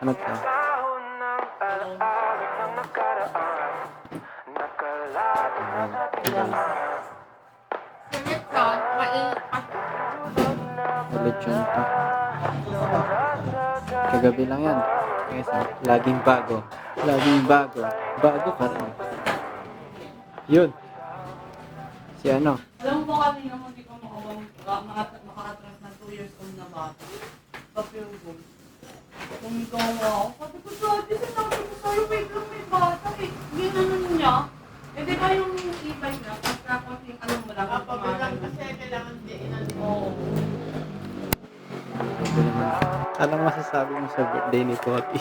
mata. Ganit ka, mainit pa. Lechon pa. Kagabi lang yan. Kasi laging bago. Laging bago. Bago pa rin. Yun. Si ano? Alam mo kami nung hindi ko maka-atras ng 2 years old na bata. Papil ko. Kung ikaw ako, sabi ko, sabi, sinabi ko sa'yo, wait lang, may bata eh. Ginanon niya. Eh, di ba yung e-bike na, pagkakot yung alam mo lang. Pabilang kasi kailangan diinan mo. Oo. Ito naman. Anong masasabi mo sa birthday ni Poppy?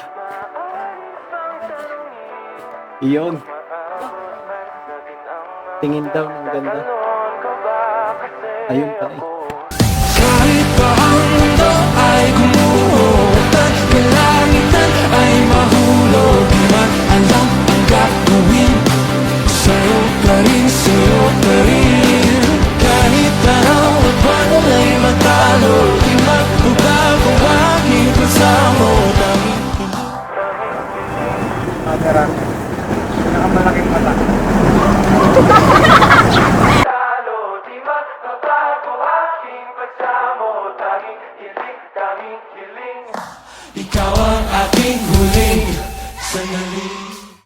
Iyon. Tingin daw ng ganda. Ayun pala eh. Kahit pa ang mundo ay gumuhot at kalangitan ay mahulog, di man alam ang gagawin. Sa'yo pa rin, kahit araw at buwan ay matalo, di magbabago aking kasama ng Pinaka-malaking mata.